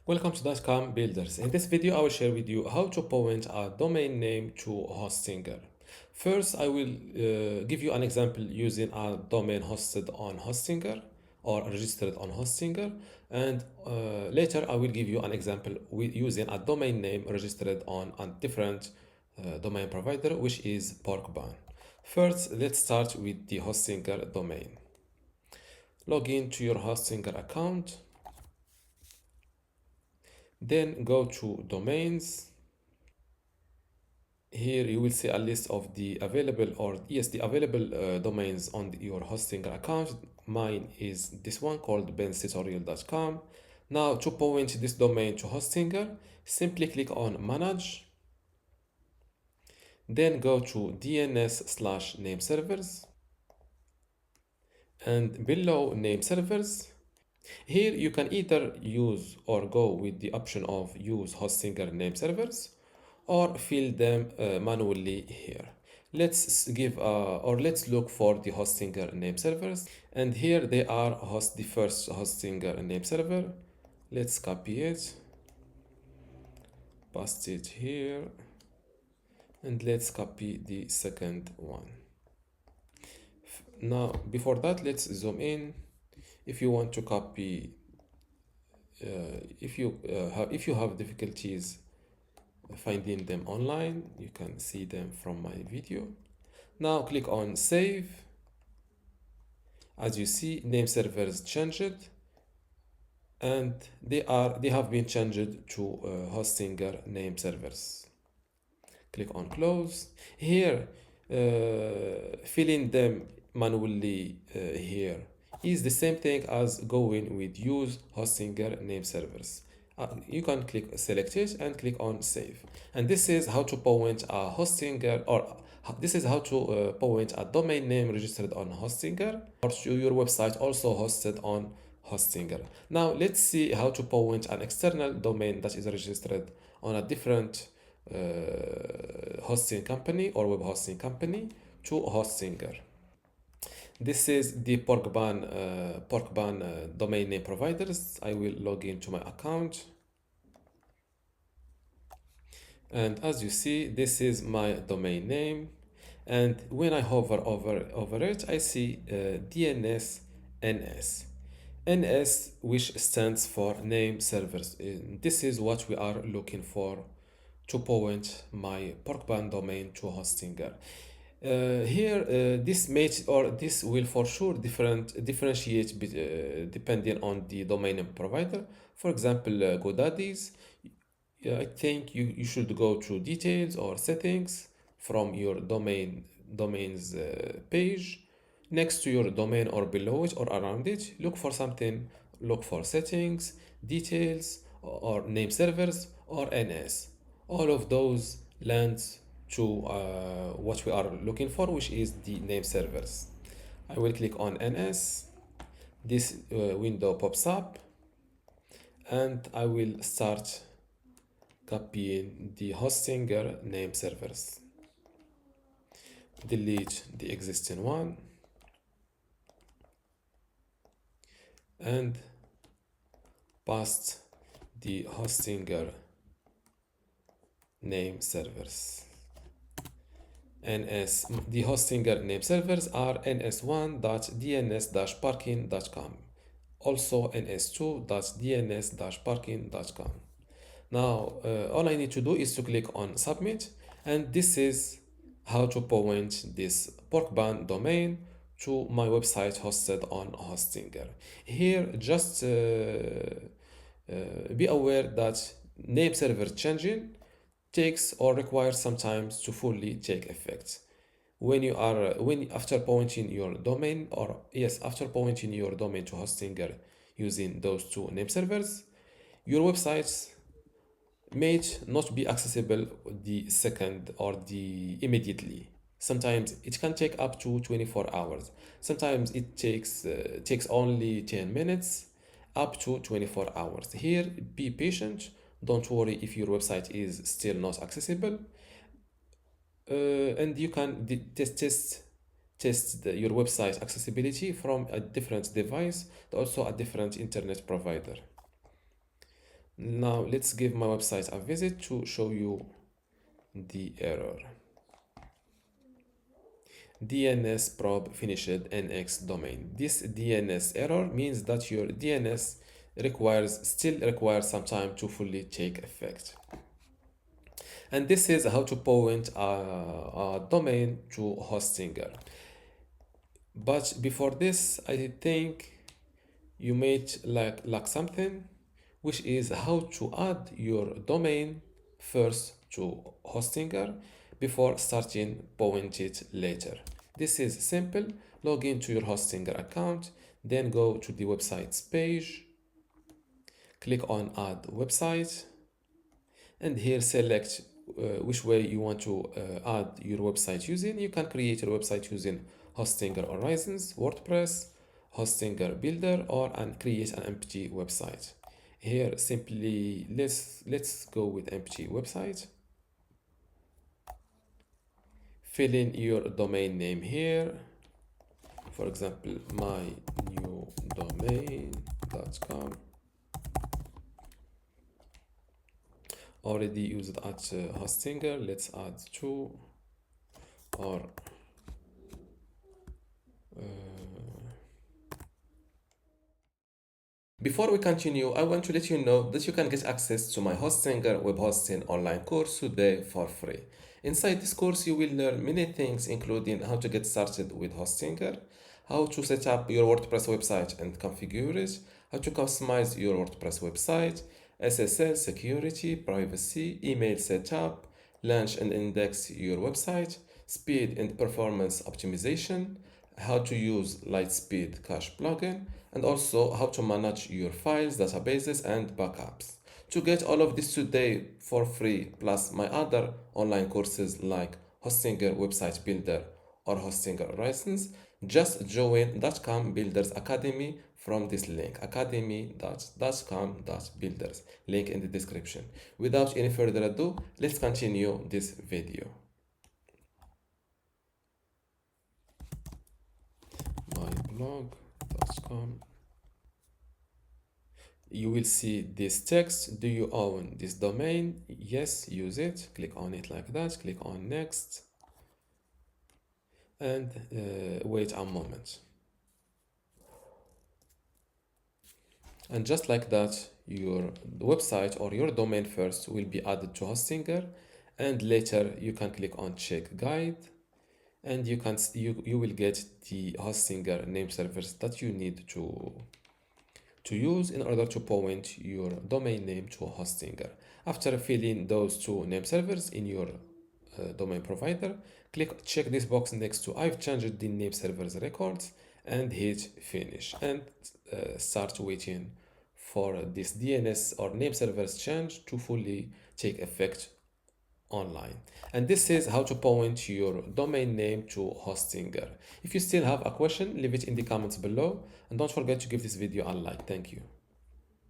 Welcome to dotcom.builders. In this video, I will share with you how to point a domain name to Hostinger. First, I will give you an example using a domain hosted on Hostinger or registered on Hostinger, and later I will give you an example with using a domain name registered on a different domain provider, which is Porkbun. First, let's start with the Hostinger domain. Log in to your Hostinger account. Then go to domains. Here you will see a list of the available domains on your Hostinger account. Mine is this one called benstutorial.com. Now to point this domain to Hostinger, simply click on manage. Then go to DNS/name servers, and below name servers, here you can either use or go with the option of use Hostinger name servers or fill them manually here. Let's look for the Hostinger name servers, and here they are the first Hostinger name server. Let's copy it, paste it here, and let's copy the second one. Now before that, let's zoom in. If you want to copy, if you have difficulties finding them online, you can see them from my video. Now click on save. As you see, name servers changed, and they have been changed to Hostinger name servers. Click on close. Here, filling them manually here is the same thing as going with use Hostinger name servers. You can select it and click on save. And this is how to point a Hostinger, or this is how to point a domain name registered on Hostinger or to your website also hosted on Hostinger. Now let's see how to point an external domain that is registered on a different hosting company or web hosting company to Hostinger. This is the Porkbun domain name providers. I will log into my account. And as you see, this is my domain name. And when I hover over it, I see DNS NS. NS, which stands for name servers. This is what we are looking for to point my Porkbun domain to Hostinger. Here, this will for sure differentiate depending on the domain provider. For example, GoDaddy's, I think you should go to details or settings from your domains page. Next to your domain or below it or around it, look for settings, details, or name servers, or NS. All of those lands to what we are looking for, which is the name servers. I will click on NS. This window pops up, and I will start copying the Hostinger name servers. Delete the existing one and paste the Hostinger name servers. The Hostinger name servers are ns1.dns-parking.com, also ns2.dns-parking.com. Now, all I need to do is to click on submit, and this is how to point this Porkbun domain to my website hosted on Hostinger. Here, just be aware that name server changing takes or requires sometimes to fully take effect. After pointing your domain to Hostinger using those two name servers, your websites may not be accessible the second or the immediately. Sometimes it can take up to 24 hours. Sometimes it takes only 10 minutes, up to 24 hours. Here, be patient. Don't worry if your website is still not accessible. And you can test your website accessibility from a different device, also a different internet provider. Now let's give my website a visit to show you the error. DNS Probe Finished NXDomain. This DNS error means that your DNS still requires some time to fully take effect. And this is how to point a domain to Hostinger. But before this, I think you made like something, which is how to add your domain first to Hostinger before starting point it later. This is simple. Log into your Hostinger account, then go to the websites page, click on add website, and here select which way you want to add your website using. You can create your website using Hostinger Horizons, WordPress, Hostinger Builder, or create an empty website. Here simply let's go with empty website. Fill in your domain name here. For example, my new domain.com. Already used at Hostinger. Let's add two or before we continue, I want to let you know that you can get access to my Hostinger web hosting online course today for free. Inside this course, you will learn many things, including how to get started with Hostinger, how to set up your WordPress website and configure it, how to customize your WordPress website, SSL, security, privacy, email setup, launch and index your website, speed and performance optimization, how to use Lightspeed Cache plugin, and also how to manage your files, databases, and backups. To get all of this today for free, plus my other online courses like Hostinger Website Builder or Hostinger Horizons, just join dotcom.builders Academy from this link, academy.dotcom.builders, link in the description. Without any further ado, let's continue this video. myblog.com. You will see this text. Do you own this domain? Yes, use it. Click on it like that. Click on next and wait a moment. And just like that, your website or your domain first will be added to Hostinger, and later you can click on check guide, and you will get the Hostinger name servers that you need to use in order to point your domain name to Hostinger. After filling those two name servers in your domain provider, check this box next to I've changed the name servers records and hit finish, and start waiting for this DNS or name servers change to fully take effect online. And this is how to point your domain name to Hostinger. If you still have a question, leave it in the comments below, and don't forget to give this video a like. Thank you.